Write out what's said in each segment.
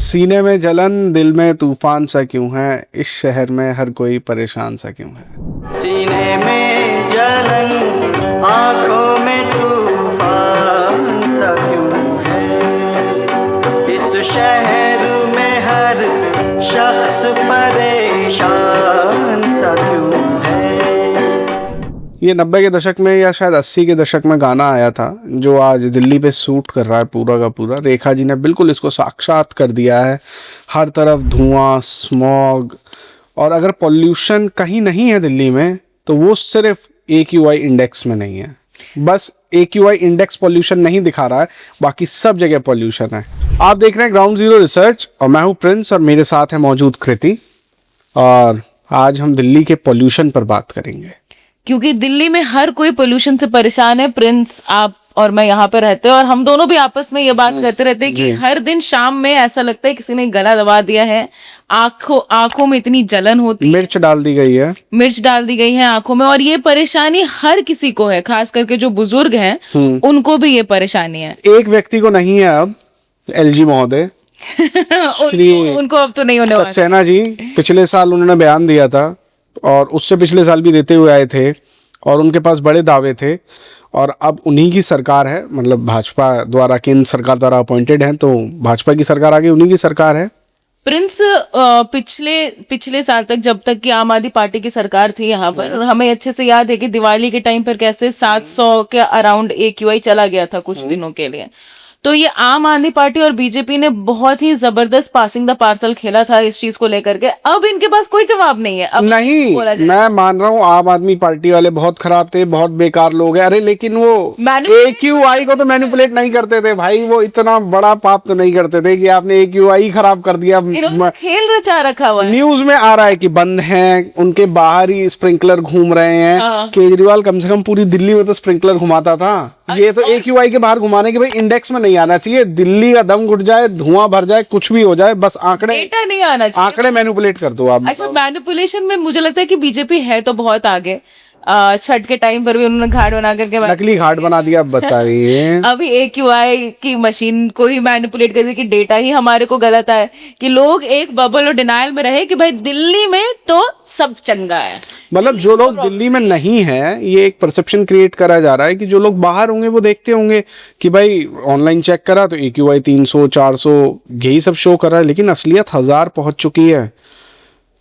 सीने में जलन, दिल में तूफान सा क्यों है, इस शहर में हर कोई परेशान सा क्यों है। सीने में जलन, आँखों में तूफान सा क्यों है, इस शहर में हर शख्स परेशान सा क्यों है। ये 90 के दशक में या शायद 80 के दशक में गाना आया था जो आज दिल्ली पे सूट कर रहा है पूरा का पूरा। रेखा जी ने बिल्कुल इसको साक्षात कर दिया है। हर तरफ धुआं, स्मॉग, और अगर पॉल्यूशन कहीं नहीं है दिल्ली में तो वो सिर्फ AQI इंडेक्स में नहीं है। बस AQI इंडेक्स पॉल्यूशन नहीं दिखा रहा है, बाकी सब जगह पॉल्यूशन है। आप देख रहे हैं ग्राउंड जीरो रिसर्च और मैं हूँ प्रिंस और मेरे साथ है मौजूद कृति, और आज हम दिल्ली के पॉल्यूशन पर बात करेंगे क्योंकि दिल्ली में हर कोई पोल्यूशन से परेशान है। प्रिंस, आप और मैं यहाँ पे रहते हैं और हम दोनों भी आपस में ये बात करते रहते हैं कि हर दिन शाम में ऐसा लगता है किसी ने गला दबा दिया है। आंखों में इतनी जलन होती है, मिर्च डाल दी गई है आंखों में, और ये परेशानी हर किसी को है, खास करके जो बुजुर्ग हैं उनको भी ये परेशानी है। एक व्यक्ति को नहीं है अब, LG महोदय श्री उनको अब तो नहीं होने वाला। सक्सेना जी पिछले साल उन्होंने बयान दिया था और उससे पिछले साल भी देते हुए आए थे और उनके पास बड़े दावे थे, और अब उन्हीं की सरकार है, मतलब भाजपा द्वारा, केंद्र सरकार द्वारा अपॉइंटेड है, तो भाजपा की सरकार आ गई, उन्हीं की सरकार है। प्रिंस, पिछले साल तक जब तक कि आम आदमी पार्टी की सरकार थी यहाँ पर, हमें अच्छे से याद है कि दिवाली के टाइम पर कैसे 700 के अराउंड AQI चला गया था कुछ दिनों के लिए। तो ये आम आदमी पार्टी और बीजेपी ने बहुत ही जबरदस्त पासिंग द पार्सल खेला था इस चीज को लेकर के। अब इनके पास कोई जवाब नहीं है। अब नहीं, मैं मान रहा हूँ आम आदमी पार्टी वाले बहुत खराब थे, बहुत बेकार लोग हैं, अरे लेकिन वो AQI को तो मैनिपुलेट नहीं करते थे भाई। वो इतना बड़ा पाप तो नहीं करते थे कि आपने AQI खराब कर दिया। खेल रचा रखा हुआ है। न्यूज में आ रहा है कि बंद हैं, उनके बाहर ही स्प्रिंकलर घूम रहे हैं। केजरीवाल कम से कम पूरी दिल्ली में तो स्प्रिंकलर घुमाता था। ये तो AQI के बाहर घुमाने के, भाई इंडेक्स में नहीं आना चाहिए, दिल्ली का दम घुट जाए, धुआं भर जाए, कुछ भी हो जाए, बस डेटा नहीं आना चाहिए, आंकड़े मैनिपुलेट कर दो आप। अच्छा, मैनिपुलेशन में मुझे लगता है कि बीजेपी है तो बहुत आगे। छठ के टाइम पर भी उन्होंने घाट बना करके नकली घाट बना दिया। अब बताइए अभी AQI की मशीन को ही मैनिपुलेट कर दिया कि डेटा ही हमारे को गलत है, कि लोग एक बबल और डिनायल में रहे कि भाई दिल्ली में तो सब चंगा है। मतलब जो लोग दिल्ली में नहीं है, ये एक परसेप्शन क्रिएट करा जा रहा है कि जो लोग बाहर होंगे वो देखते होंगे कि भाई ऑनलाइन चेक करा तो AQI 300 400 यही सब शो कर रहा है, लेकिन असलियत 1000 पहुंच चुकी है।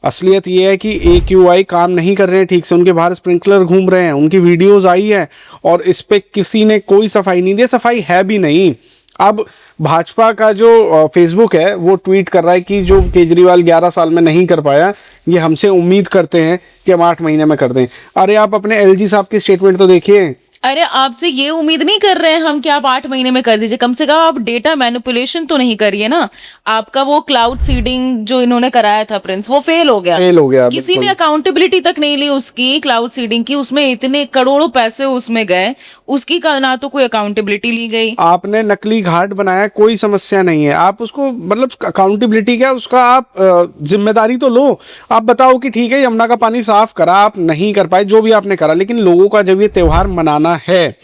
असलियत ये है कि AQI काम नहीं कर रहे हैं ठीक से, उनके बाहर स्प्रिंकलर घूम रहे हैं, उनकी वीडियोस आई है और इस पे किसी ने कोई सफाई नहीं दी। सफाई है भी नहीं। अब भाजपा का जो फेसबुक है वो ट्वीट कर रहा है कि जो केजरीवाल 11 साल में नहीं कर पाया, ये हमसे उम्मीद करते हैं कि हम 8 महीने में कर दें। अरे आप अपने LG साहब की स्टेटमेंट तो देखिए। अरे आपसे ये उम्मीद नहीं कर रहे हैं हम कि आप 8 महीने में कर दीजिए, कम से कम आप डेटा मैनिपुलेशन तो नहीं करिए ना। आपका वो क्लाउड सीडिंग जो इन्होंने कराया था प्रिंस, वो फेल हो गया। किसी ने अकाउंटेबिलिटी तक नहीं ली उसकी, क्लाउड सीडिंग की। उसमें इतने करोड़ों पैसे उसमें गए, उसकी ना तो कोई अकाउंटेबिलिटी ली गई। आपने नकली घाट बनाया, कोई समस्या नहीं है, आप उसको, मतलब अकाउंटेबिलिटी क्या, उसका आप जिम्मेदारी तो लो। आप बताओ कि ठीक है यमुना का पानी साफ करा, आप नहीं कर पाए, जो भी आपने करा, लेकिन लोगों का जब ये त्योहार मनाना है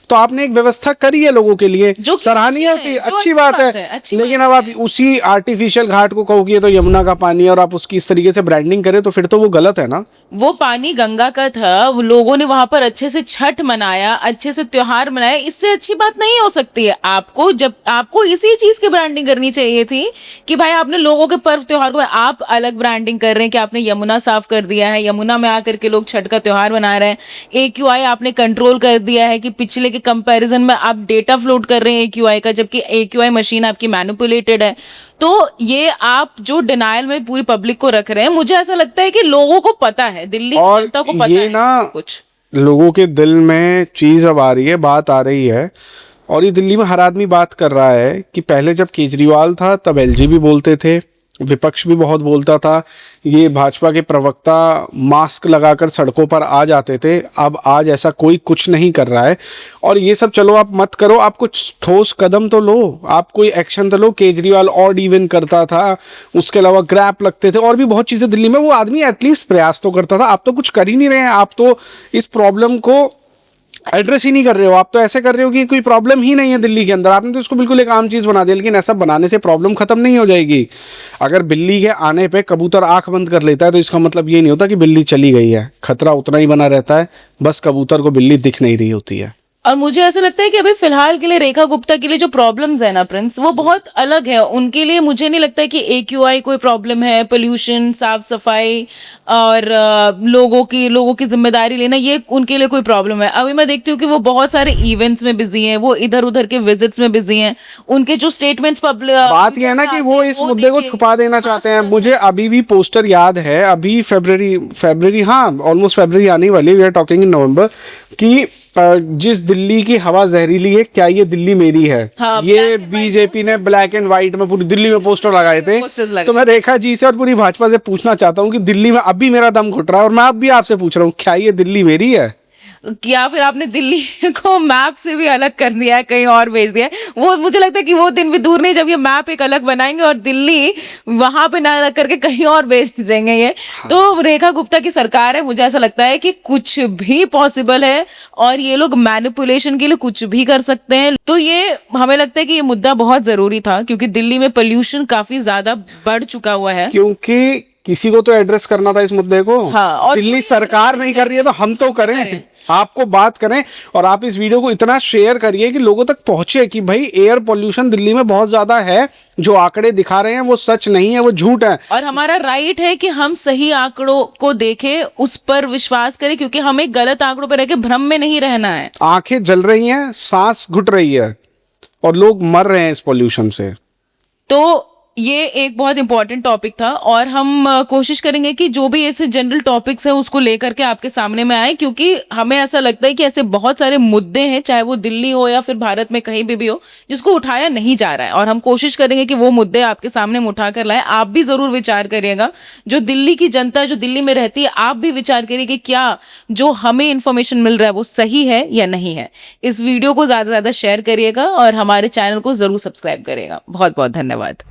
तो आपने एक व्यवस्था करी है लोगों के लिए, जो सराहनीय थी, अच्छी बात है। लेकिन अब आप उसी आर्टिफिशियल घाट को कहो कि ये तो यमुना का पानी है और आप उसकी इस तरीके से ब्रांडिंग करें तो फिर तो वो गलत है ना। वो पानी गंगा का था, वो लोगों ने वहां पर अच्छे से छठ मनाया, अच्छे से त्योहार मनाया, इससे अच्छी बात नहीं हो सकती है। आपको इसी चीज की ब्रांडिंग करनी चाहिए थी कि भाई आपने लोगों के पर्व त्योहार को, आप अलग ब्रांडिंग कर रहे हैं कि आपने यमुना साफ कर दिया है, यमुना में आकर के लोग छठ का त्योहार मना रहे हैं। AQI आपने कंट्रोल कर दिया है कि पिछले के कंपैरिजन में आप डेटा फ्लोट कर रहे हैं AQI का, जबकि AQI मशीन आपकी मैनिपुलेटेड है। तो ये आप जो डिनायल में पूरी पब्लिक को रख रहे हैं, मुझे ऐसा लगता है कि लोगों को पता है, दिल्ली की जनता को पता है ना, कुछ लोगों के दिल में चीज अब आ रही है, बात आ रही है, और ये दिल्ली में हर आदमी बात कर रहा है कि पहले जब केजरीवाल था तब LG भी बोलते थे, विपक्ष भी बहुत बोलता था, ये भाजपा के प्रवक्ता मास्क लगाकर सड़कों पर आ जाते थे। अब आज ऐसा कोई कुछ नहीं कर रहा है। और ये सब चलो आप मत करो, आप कुछ ठोस कदम तो लो, आप कोई एक्शन तो लो। केजरीवाल ऑड इवन करता था, उसके अलावा ग्रैप लगते थे, और भी बहुत चीज़ें दिल्ली में, वो आदमी एटलीस्ट प्रयास तो करता था। आप तो कुछ कर ही नहीं रहे हैं। आप तो इस प्रॉब्लम को एड्रेस ही नहीं कर रहे हो। आप तो ऐसे कर रहे हो कि कोई प्रॉब्लम ही नहीं है दिल्ली के अंदर, आपने तो इसको बिल्कुल एक आम चीज़ बना दिया। लेकिन ऐसा बनाने से प्रॉब्लम खत्म नहीं हो जाएगी। अगर बिल्ली के आने पे कबूतर आंख बंद कर लेता है तो इसका मतलब ये नहीं होता कि बिल्ली चली गई है, खतरा उतना ही बना रहता है, बस कबूतर को बिल्ली दिख नहीं रही होती है। और मुझे ऐसा लगता है कि अभी फिलहाल के लिए रेखा गुप्ता के लिए जो प्रॉब्लम्स है ना प्रिंस, वो बहुत अलग है। उनके लिए मुझे नहीं लगता है कि AQI कोई प्रॉब्लम है, पोल्यूशन, साफ सफाई और लोगों की जिम्मेदारी लेना, ये उनके लिए कोई प्रॉब्लम है। अभी मैं देखती हूँ कि वो बहुत सारे इवेंट्स में बिजी हैं, वो इधर उधर के विजिट्स में बिजी हैं, उनके जो स्टेटमेंट्स पब्लिक बात यह है ना कि वो इस मुद्दे को छुपा देना चाहते हैं। मुझे अभी भी पोस्टर याद है, अभी फरवरी हाँ ऑलमोस्ट फरवरी आने वाली, वी आर टॉकिंग इन नवंबर, कि जिस दिल्ली की हवा जहरीली है, क्या ये दिल्ली मेरी है। हाँ, ये बीजेपी ने ब्लैक एंड व्हाइट में पूरी दिल्ली में पोस्टर लगाए थे। posters लगाए। तो मैं रेखा जी से और पूरी भाजपा से पूछना चाहता हूँ कि दिल्ली में अब भी मेरा दम घुट रहा है और मैं अब भी आपसे पूछ रहा हूँ, क्या ये दिल्ली मेरी है? या फिर आपने दिल्ली को मैप से भी अलग कर दिया है, कहीं और भेज दिया है। वो मुझे लगता है कि वो दिन भी दूर नहीं जब ये मैप एक अलग बनाएंगे और दिल्ली वहां पे ना रख करके कहीं और भेज देंगे ये। तो रेखा गुप्ता की सरकार है, मुझे ऐसा लगता है कि कुछ भी पॉसिबल है और ये लोग मैनिपुलेशन के लिए कुछ भी कर सकते हैं। तो ये हमें लगता है कि ये मुद्दा बहुत जरूरी था, क्योंकि दिल्ली में पोल्यूशन काफी ज्यादा बढ़ चुका हुआ है। क्योंकि किसी को तो एड्रेस करना था इस मुद्दे को। हाँ, और दिल्ली सरकार नहीं कर रही है तो हम तो करें, आपको बात करें। और आप इस वीडियो को इतना शेयर करिए कि लोगों तक पहुंचे कि भाई एयर पोल्यूशन दिल्ली में बहुत ज्यादा है, जो आंकड़े दिखा रहे हैं वो सच नहीं है, वो झूठ है। और हमारा राइट है कि हम सही आंकड़ों को देखें, उस पर विश्वास करें, क्योंकि हमें गलत आंकड़ों पर रह के भ्रम में नहीं रहना है। आंखें जल रही हैं, सांस घुट रही है और लोग मर रहे हैं इस पोल्यूशन से। तो ये एक बहुत इंपॉर्टेंट टॉपिक था और हम कोशिश करेंगे कि जो भी ऐसे जनरल टॉपिक्स है उसको लेकर के आपके सामने में आए, क्योंकि हमें ऐसा लगता है कि ऐसे बहुत सारे मुद्दे हैं, चाहे वो दिल्ली हो या फिर भारत में कहीं भी हो, जिसको उठाया नहीं जा रहा है। और हम कोशिश करेंगे कि वो मुद्दे आपके सामने में उठा कर लाए। आप भी जरूर विचार करिएगा, जो दिल्ली की जनता जो दिल्ली में रहती है, आप भी विचार करिए कि क्या जो हमें इंफॉर्मेशन मिल रहा है वो सही है या नहीं है। इस वीडियो को ज्यादा से ज्यादा शेयर करिएगा और हमारे चैनल को जरूर सब्सक्राइब करिएगा। बहुत बहुत धन्यवाद।